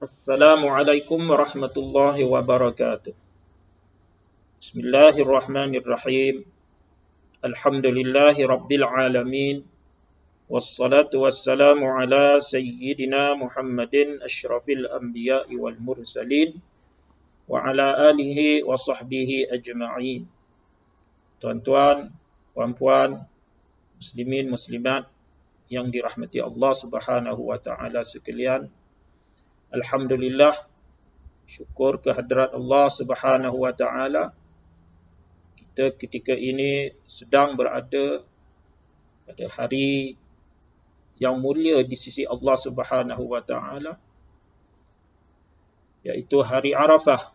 Assalamualaikum warahmatullahi wabarakatuh. Bismillahirrahmanirrahim. Alhamdulillahi rabbil alamin. Wassalatu wassalamu ala sayyidina Muhammadin asyrafil anbiya'i wal mursalin wa ala alihi wa sahbihi ajma'in. Tuan-tuan, puan-puan, muslimin, muslimat yang dirahmati Allah Subhanahu wa taala sekalian. Alhamdulillah, syukur kehadrat Allah Subhanahu wa taala, kita ketika ini sedang berada pada hari yang mulia di sisi Allah Subhanahu wa taala, iaitu hari Arafah,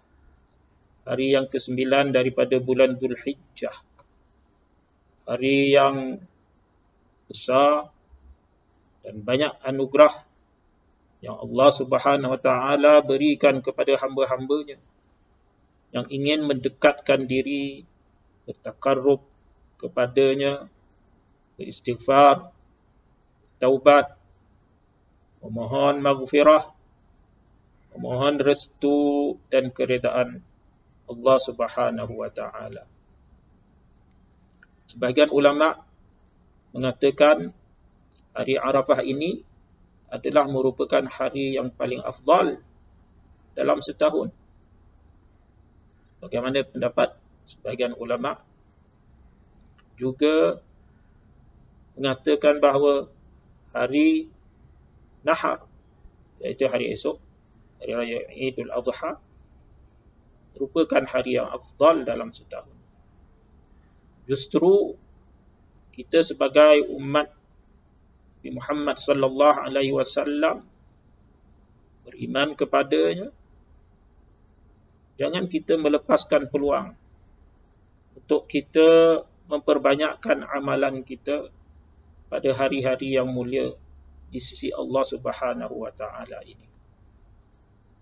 hari yang ke-9 daripada bulan Zulhijjah. Hari yang besar dan banyak anugerah yang Allah Subhanahu wa taala berikan kepada hamba-hambanya yang ingin mendekatkan diri, bertakarrub kepadanya, beristighfar, taubat, memohon maghfirah, memohon restu dan keredaan Allah Subhanahu wa taala. Sebahagian ulama mengatakan hari Arafah ini adalah merupakan hari yang paling afdal dalam setahun. Bagaimana pendapat sebahagian ulama juga mengatakan bahawa hari Nahar, iaitu hari esok, hari raya Idul Adha, merupakan hari yang afdal dalam setahun. Justru kita sebagai umat Nabi Muhammad sallallahu alaihi wasallam beriman kepadanya, jangan kita melepaskan peluang untuk kita memperbanyakkan amalan kita pada hari-hari yang mulia di sisi Allah Subhanahu wa taala ini.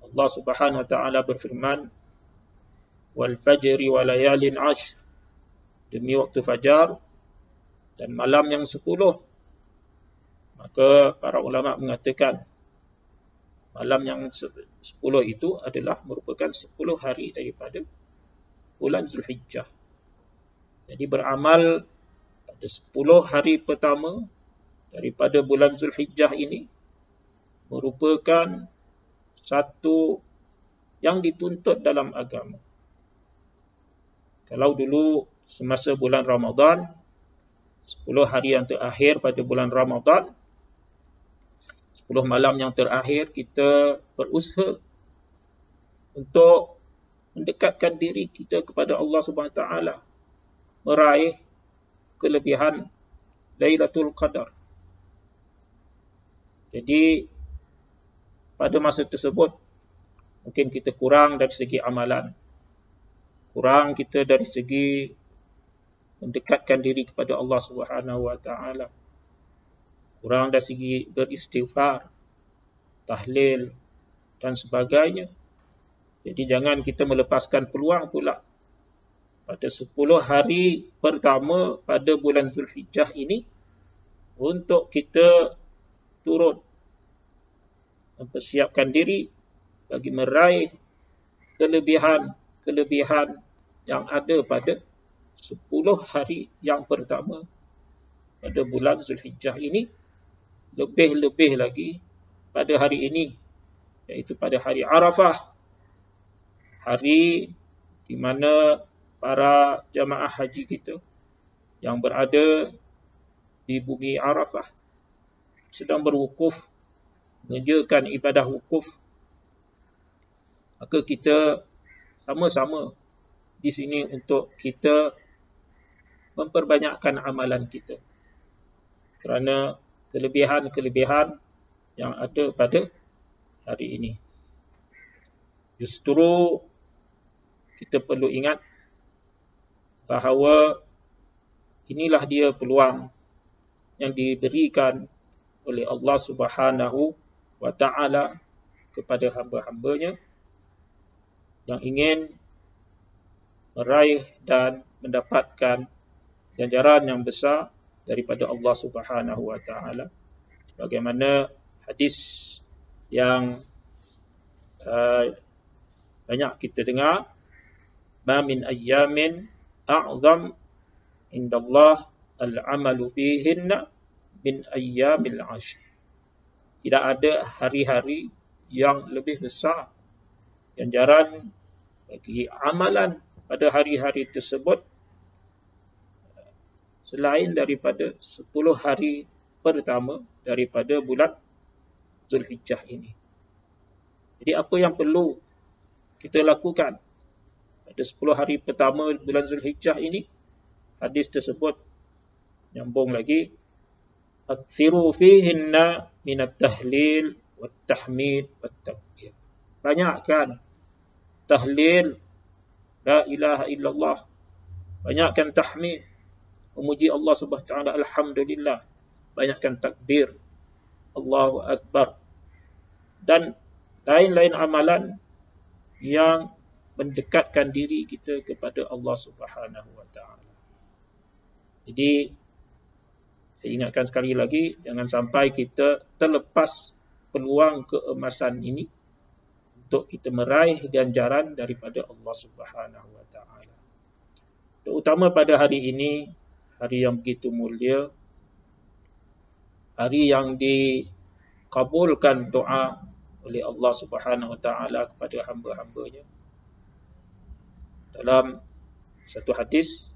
Allah Subhanahu wa taala berfirman, "Wal fajri wa layalin 'ashr." Demi waktu fajar dan malam yang 10. Maka para ulama mengatakan malam yang 10 itu adalah merupakan 10 hari daripada bulan Zulhijjah. Jadi beramal pada 10 hari pertama daripada bulan Zulhijjah ini merupakan satu yang dituntut dalam agama. Kalau dulu semasa bulan Ramadan, 10 hari yang terakhir pada bulan Ramadan, 10 malam yang terakhir, kita berusaha untuk mendekatkan diri kita kepada Allah Subhanahu Wa Taala, meraih kelebihan Lailatul Qadar. Jadi pada masa tersebut mungkin kita kurang dari segi amalan, kurang kita dari segi mendekatkan diri kepada Allah Subhanahu Wa Taala, kurang dari segi beristighfar, tahlil dan sebagainya. Jadi jangan kita melepaskan peluang pula pada 10 hari pertama pada bulan Zulhijjah ini untuk kita turut mempersiapkan diri bagi meraih kelebihan yang ada pada 10 hari yang pertama pada bulan Zulhijjah ini. Lebih-lebih lagi pada hari ini, iaitu pada hari Arafah, hari di mana para jamaah haji kita yang berada di bumi Arafah sedang berwukuf, mengerjakan ibadah wukuf. Maka kita sama-sama di sini untuk kita memperbanyakkan amalan kita, kerana kelebihan-kelebihan yang ada pada hari ini. Justru kita perlu ingat bahawa inilah dia peluang yang diberikan oleh Allah Subhanahu wa taala kepada hamba-hambanya yang ingin meraih dan mendapatkan ganjaran yang besar daripada Allah Subhanahu wa taala. Bagaimana hadis yang banyak kita dengar, ma min ayyamin a'zam indallah al-amalu fihinna min ayyamil ashr. Tidak ada hari-hari yang lebih besar ganjaran bagi amalan pada hari-hari tersebut selain daripada 10 hari pertama daripada bulan Zulhijjah ini. Jadi apa yang perlu kita lakukan pada 10 hari pertama bulan Zulhijjah ini? Hadis tersebut nyambung lagi, akthiru fihinna minat tahlil wat tahmid wat takbir. Banyakkan tahlil la ilaha illallah, banyakkan tahmid memuji Allah Subhanahu wa taala, alhamdulillah, banyakkan takbir Allahu akbar, dan lain-lain amalan yang mendekatkan diri kita kepada Allah Subhanahu wa taala. Jadi saya ingatkan sekali lagi, jangan sampai kita terlepas peluang keemasan ini untuk kita meraih ganjaran daripada Allah Subhanahu wa taala. Terutama pada hari ini, hari yang begitu mulia, hari yang dikabulkan doa oleh Allah Subhanahu wa taala kepada hamba-hambanya. Dalam satu hadis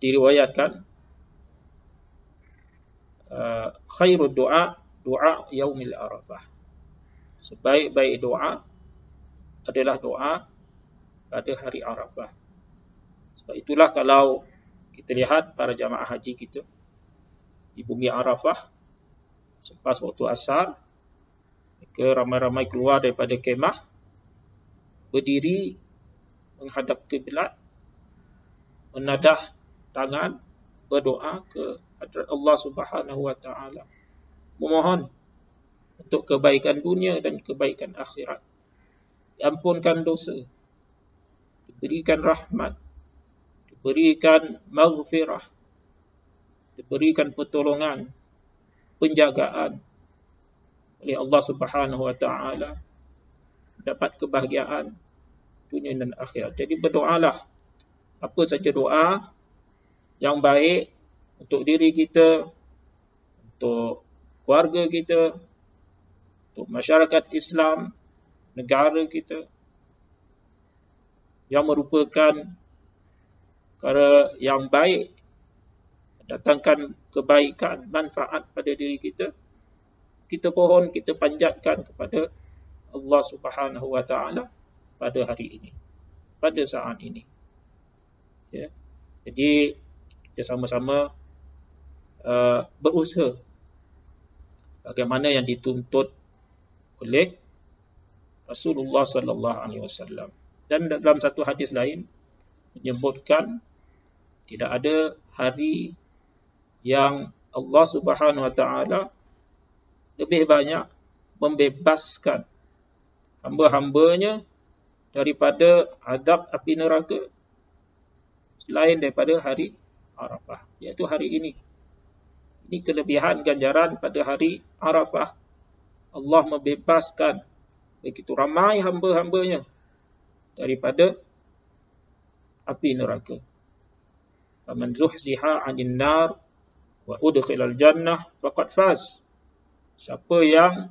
diriwayatkan, khairud doa yaumil arafah. Sebaik-baik doa adalah doa pada hari Arafah. Sebab itulah kalau kita lihat para jamaah haji kita di bumi Arafah, selepas waktu asar, mereka ramai-ramai keluar daripada kemah, berdiri menghadap kiblat, menadah tangan, berdoa ke hadrat Allah Subhanahu wa taala, memohon untuk kebaikan dunia dan kebaikan akhirat, diampunkan dosa, diberikan rahmat, diberikan maghfirah, diberikan pertolongan, penjagaan oleh Allah Subhanahu wa taala, dapat kebahagiaan dunia dan akhirat. Jadi berdoalah, apa saja doa yang baik untuk diri kita, untuk keluarga kita, untuk masyarakat Islam, negara kita, yang merupakan perkara yang baik, datangkan kebaikan, manfaat pada diri kita, kita pohon, kita panjatkan kepada Allah Subhanahu wa taala pada hari ini, pada saat ini. Ya. Jadi kita sama-sama berusaha bagaimana yang dituntut oleh Rasulullah sallallahu alaihi wasallam. Dan dalam satu hadis lain menyebutkan tidak ada hari yang Allah Subhanahu wa taala lebih banyak membebaskan hamba-hambanya daripada azab api neraka selain daripada hari Arafah, iaitu hari ini. Ini kelebihan ganjaran pada hari Arafah. Allah membebaskan begitu ramai hamba-hambanya daripada api neraka. Faman zuhziha 'anil nar wa udkhilal jannah faqad faz. Siapa yang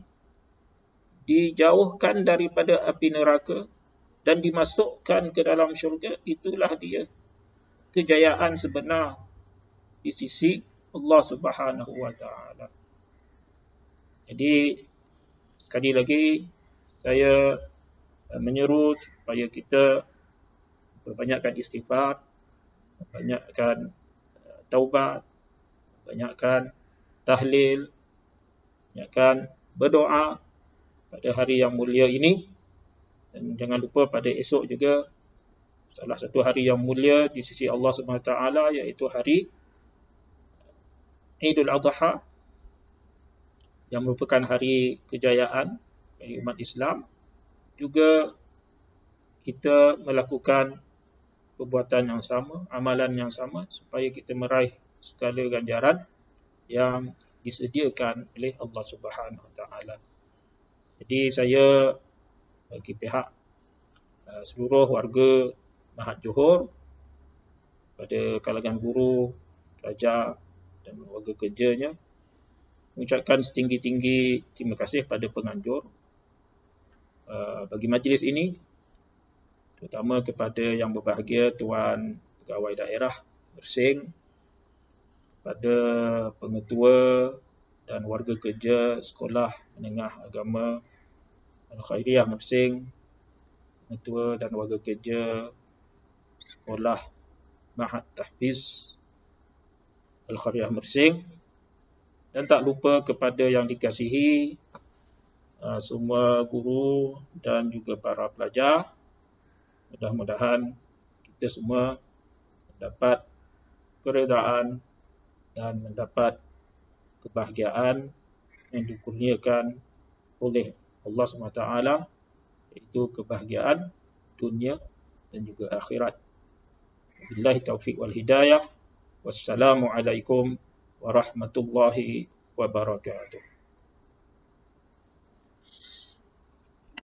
dijauhkan daripada api neraka dan dimasukkan ke dalam syurga, itulah dia kejayaan sebenar di sisi Allah Subhanahu wa taala. Jadi sekali lagi saya menyeru supaya kita perbanyakkan istighfar, banyakkan taubat, banyakkan tahlil, banyakkan berdoa pada hari yang mulia ini. Dan jangan lupa pada esok juga salah satu hari yang mulia di sisi Allah Subhanahu wa taala, iaitu hari Idul Adha, yang merupakan hari kejayaan bagi umat Islam. Juga kita melakukan perbuatan yang sama, amalan yang sama, supaya kita meraih segala ganjaran yang disediakan oleh Allah Subhanahu wa taala. Jadi saya bagi pihak seluruh warga Mahat Johor, pada kalangan guru, pelajar dan warga kerjanya, mengucapkan setinggi-tinggi terima kasih pada penganjur bagi majlis ini, terutama kepada yang berbahagia Tuan Pegawai Daerah Mersing, kepada pengetua dan warga kerja Sekolah Menengah Agama Al-Khairiyah Mersing, pengetua dan warga kerja Sekolah Mahat Tahfiz Al-Khairiyah Mersing, dan tak lupa kepada yang dikasihi semua guru dan juga para pelajar. Mudah-mudahan kita semua mendapat keredaan dan mendapat kebahagiaan yang dikurniakan oleh Allah SWT, iaitu kebahagiaan dunia dan juga akhirat. Billahi taufiq wal hidayah. Wassalamualaikum warahmatullahi wabarakatuh.